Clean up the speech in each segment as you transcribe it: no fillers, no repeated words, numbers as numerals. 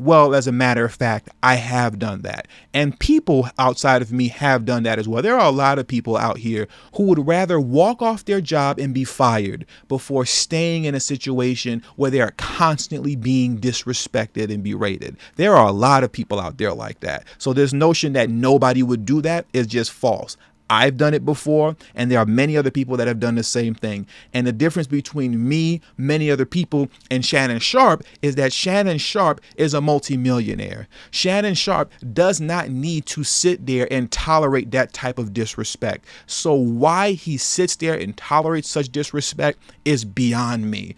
Well, as a matter of fact, I have done that. And people outside of me have done that as well. There are a lot of people out here who would rather walk off their job and be fired before staying in a situation where they are constantly being disrespected and berated. There are a lot of people out there like that. So this notion that nobody would do that is just false. I've done it before, and there are many other people that have done the same thing. And the difference between me, many other people, and Shannon Sharpe is that Shannon Sharpe is a multimillionaire. Shannon Sharpe does not need to sit there and tolerate that type of disrespect. So why he sits there and tolerates such disrespect is beyond me.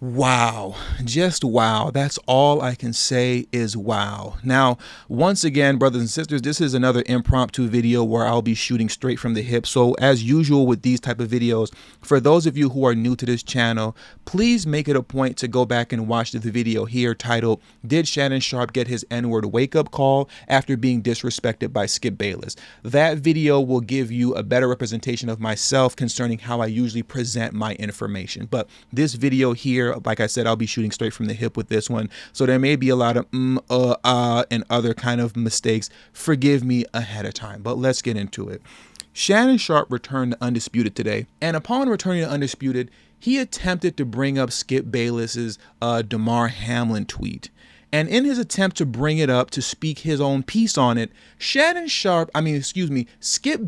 Wow, just wow. That's all I can say is wow. Now, once again, brothers and sisters, this is another impromptu video where I'll be shooting straight from the hip. So as usual with these type of videos, for those of you who are new to this channel, please make it a point to go back and watch the video here titled, "Did Shannon Sharpe Get His N-Word Wake-Up Call After Being Disrespected by Skip Bayless?" That video will give you a better representation of myself concerning how I usually present my information. But this video here, like I said, I'll be shooting straight from the hip with this one. So there may be a lot of and other kind of mistakes. Forgive me ahead of time, but let's get into it. Shannon Sharpe returned to Undisputed today, and upon returning to Undisputed, he attempted to bring up Skip Bayless's Damar Hamlin tweet. And in his attempt to bring it up to speak his own piece on it, Skip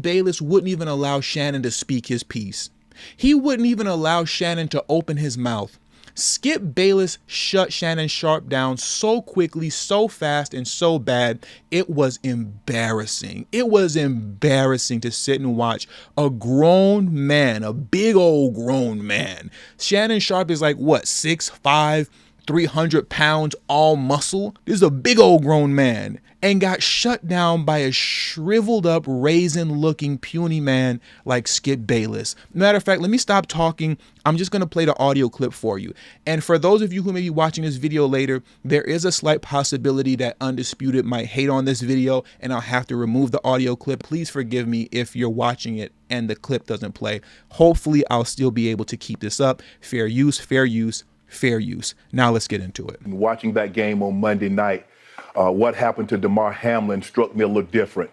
Bayless wouldn't even allow Shannon to speak his piece. He wouldn't even allow Shannon to open his mouth. Skip Bayless shut Shannon Sharpe down so quickly, so fast, and so bad, it was embarrassing. It was embarrassing to sit and watch a grown man, a big old grown man. Shannon Sharpe is like, what, 6'5", 300 pounds, all muscle? This is a big old grown man, and got shut down by a shriveled up, raisin looking, puny man like Skip Bayless. Matter of fact, let me stop talking. I'm just going to play the audio clip for you. And for those of you who may be watching this video later, there is a slight possibility that Undisputed might hate on this video and I'll have to remove the audio clip. Please forgive me if you're watching it and the clip doesn't play. Hopefully I'll still be able to keep this up. Fair use, fair use, fair use. Now let's get into it. Watching that game on Monday night, what happened to Damar Hamlin struck me a little different.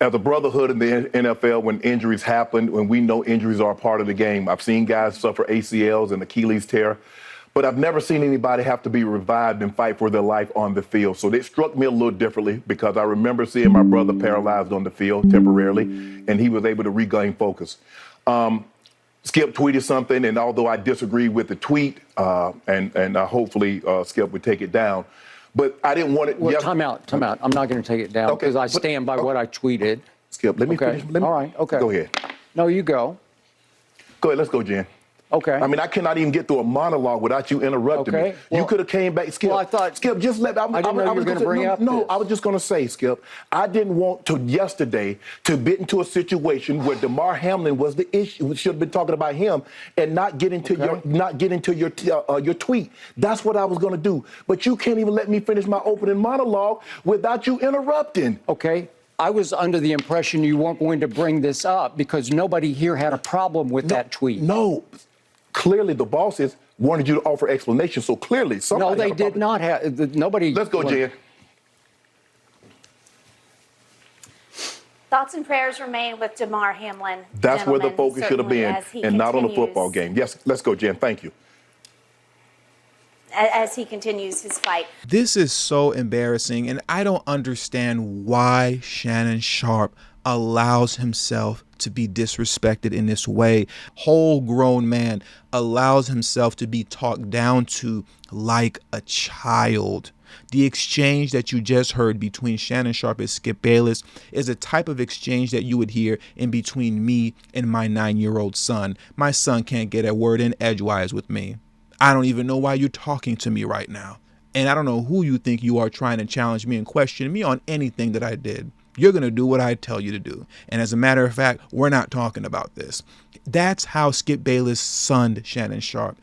As a brotherhood in the NFL, when injuries happen, when we know injuries are a part of the game, I've seen guys suffer ACLs and Achilles tear, but I've never seen anybody have to be revived and fight for their life on the field. So it struck me a little differently because I remember seeing my brother paralyzed on the field temporarily, and he was able to regain focus. Skip tweeted something, and although I disagree with the tweet, and hopefully Skip would take it down, but I didn't want it. Well, time out. I'm not going to take it down because I stand by what I tweeted. Skip, let me finish. All right, okay. Go ahead. No, you go. Go ahead, let's go, Jen. Okay. I mean, I cannot even get through a monologue without you interrupting me. Well, you could have came back, Skip. Well, I thought, Skip, just let. I didn't know you were going to bring up No, this. I was just going to say, Skip, I didn't want to yesterday to get into a situation where Damar Hamlin was the issue. We should have been talking about him and not get into your tweet. That's what I was going to do. But you can't even let me finish my opening monologue without you interrupting. Okay. I was under the impression you weren't going to bring this up because nobody here had a problem with that tweet. No. Clearly, the bosses wanted you to offer explanation, so clearly somebody. No, they did not have. Nobody. Let's go, Jen. Thoughts and prayers remain with Damar Hamlin. That's where the focus should have been, and not on the football game. Yes, let's go, Jen. Thank you. As he continues his fight. This is so embarrassing, and I don't understand why Shannon Sharpe allows himself to be disrespected in this way. Whole grown man allows himself to be talked down to like a child. The exchange that you just heard between Shannon Sharpe and Skip Bayless is a type of exchange that you would hear in between me and my 9-year-old son. My son can't get a word in edgewise with me. I don't even know why you're talking to me right now. And I don't know who you think you are trying to challenge me and question me on anything that I did. You're going to do what I tell you to do. And as a matter of fact, we're not talking about this. That's how Skip Bayless sunned Shannon Sharpe.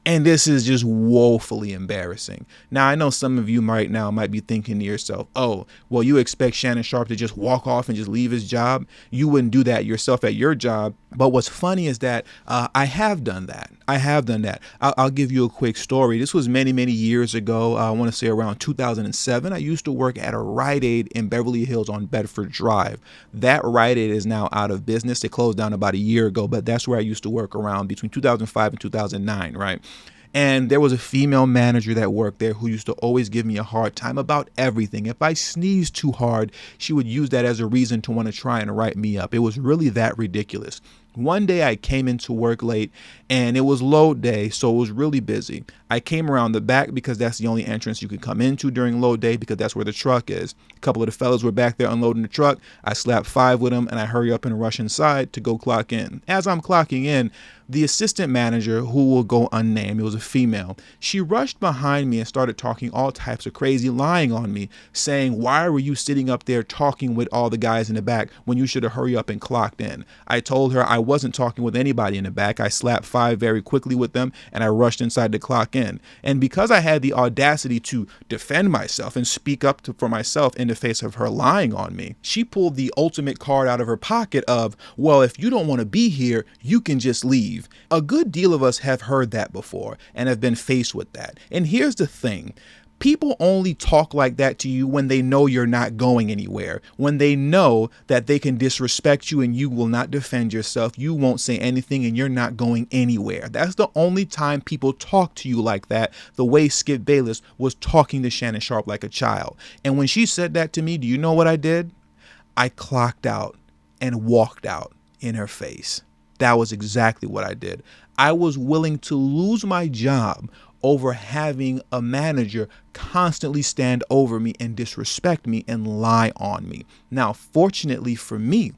And this is just woefully embarrassing. Now, I know some of you right now might be thinking to yourself, oh, well, you expect Shannon Sharpe to just walk off and just leave his job? You wouldn't do that yourself at your job. But what's funny is that I have done that. I have done that. I'll give you a quick story. This was many, many years ago. I want to say around 2007. I used to work at a Rite Aid in Beverly Hills on Bedford Drive. That Rite Aid is now out of business. They closed down about a year ago, but that's where I used to work around between 2005 and 2009, right? And there was a female manager that worked there who used to always give me a hard time about everything. If I sneezed too hard, she would use that as a reason to want to try and write me up. It was really that ridiculous. One day I came into work late and it was load day, so it was really busy. I came around the back because that's the only entrance you could come into during load day because that's where the truck is. A couple of the fellas were back there unloading the truck. I slapped 5 with them and I hurry up and rush inside to go clock in. As I'm clocking in, the assistant manager, who will go unnamed, it was a female, she rushed behind me and started talking all types of crazy, lying on me, saying, why were you sitting up there talking with all the guys in the back when you should have hurried up and clocked in? I told her I wasn't talking with anybody in the back. I slapped 5 very quickly with them and I rushed inside to clock in. And because I had the audacity to defend myself and speak up for myself in the face of her lying on me, she pulled the ultimate card out of her pocket of, well, if you don't want to be here, you can just leave. A good deal of us have heard that before and have been faced with that. And here's the thing. People only talk like that to you when they know you're not going anywhere, when they know that they can disrespect you and you will not defend yourself, you won't say anything and you're not going anywhere. That's the only time people talk to you like that, the way Skip Bayless was talking to Shannon Sharpe like a child. And when she said that to me, do you know what I did? I clocked out and walked out in her face. That was exactly what I did. I was willing to lose my job over having a manager constantly stand over me and disrespect me and lie on me. Now, fortunately for me,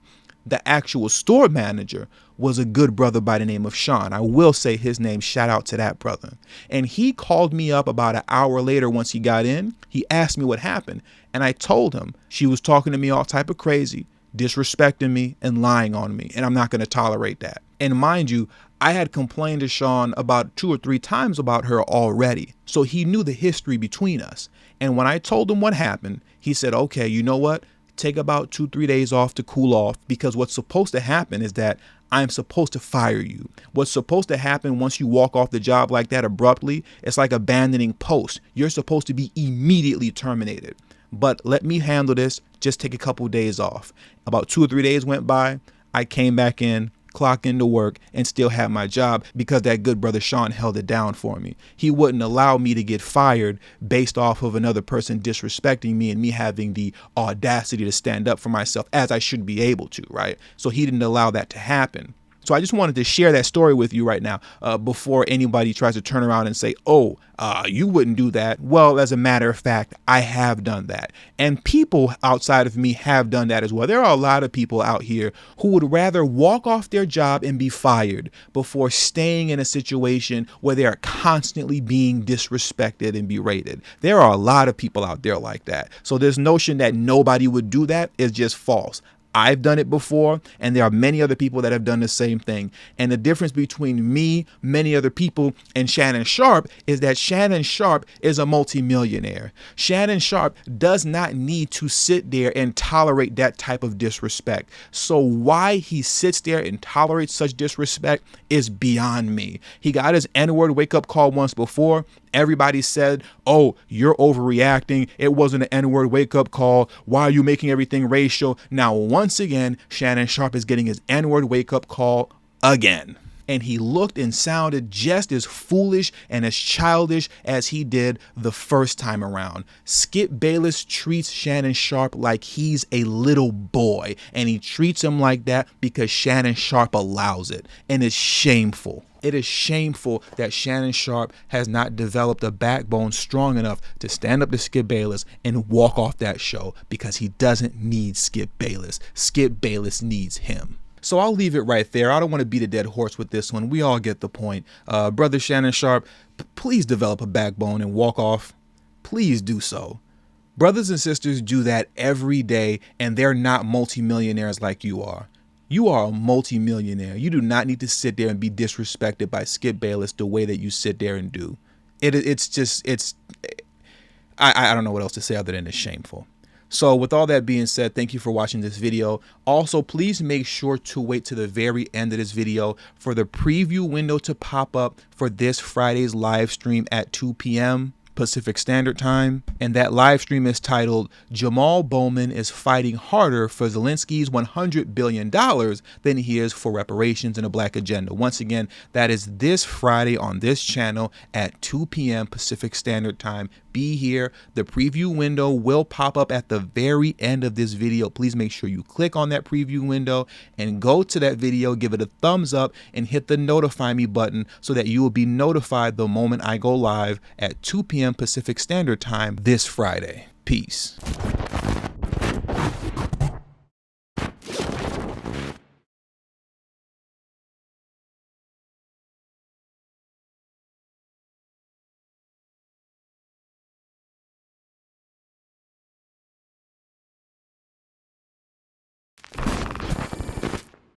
the actual store manager was a good brother by the name of Sean. I will say his name, shout out to that brother. And he called me up about an hour later once he got in. He asked me what happened. And I told him she was talking to me all type of crazy, disrespecting me and lying on me, and I'm not going to tolerate that. And mind you, I had complained to Sean about 2 or 3 times about her already, so he knew the history between us. And when I told him what happened, he said, okay, you know what? Take about 2-3 days off to cool off, because what's supposed to happen is that I'm supposed to fire you. What's supposed to happen once you walk off the job like that abruptly, it's like abandoning post. You're supposed to be immediately terminated. But let me handle this. Just take a couple of days off. About 2 or 3 days went by. I came back in, clocked into work, and still had my job because that good brother Sean held it down for me. He wouldn't allow me to get fired based off of another person disrespecting me and me having the audacity to stand up for myself as I should be able to, right? So he didn't allow that to happen. So I just wanted to share that story with you right now before anybody tries to turn around and say, oh, you wouldn't do that. Well, as a matter of fact, I have done that. And people outside of me have done that as well. There are a lot of people out here who would rather walk off their job and be fired before staying in a situation where they are constantly being disrespected and berated. There are a lot of people out there like that. So this notion that nobody would do that is just false. I've done it before, and there are many other people that have done the same thing. And the difference between me, many other people, and Shannon Sharpe is that Shannon Sharpe is a multimillionaire. Shannon Sharpe does not need to sit there and tolerate that type of disrespect. So why he sits there and tolerates such disrespect is beyond me. He got his N-word wake-up call once before. Everybody said, oh, you're overreacting. It wasn't an N-word wake-up call. Why are you making everything racial? Now, once again, Shannon Sharpe is getting his N-word wake-up call again. And he looked and sounded just as foolish and as childish as he did the first time around. Skip Bayless treats Shannon Sharpe like he's a little boy, and he treats him like that because Shannon Sharpe allows it, and it's shameful. It is shameful that Shannon Sharpe has not developed a backbone strong enough to stand up to Skip Bayless and walk off that show, because he doesn't need Skip Bayless. Skip Bayless needs him. So I'll leave it right there. I don't want to beat a dead horse with this one. We all get the point. Brother Shannon Sharpe, please develop a backbone and walk off. Please do so. Brothers and sisters do that every day, and they're not multimillionaires like you are. You are a multimillionaire. You do not need to sit there and be disrespected by Skip Bayless the way that you sit there and do. I don't know what else to say other than it's shameful. So with all that being said, thank you for watching this video. Also, please make sure to wait to the very end of this video for the preview window to pop up for this Friday's live stream at 2 p.m. Pacific Standard Time. And that live stream is titled Jamal Bowman is fighting harder for Zelensky's $100 billion than he is for reparations and a black agenda. Once again, that is this Friday on this channel at 2 p.m. Pacific Standard Time. Be here. The preview window will pop up at the very end of this video. Please make sure you click on that preview window and go to that video, give it a thumbs up, and hit the notify me button so that you will be notified the moment I go live at 2 p.m. Pacific Standard Time this Friday. Peace.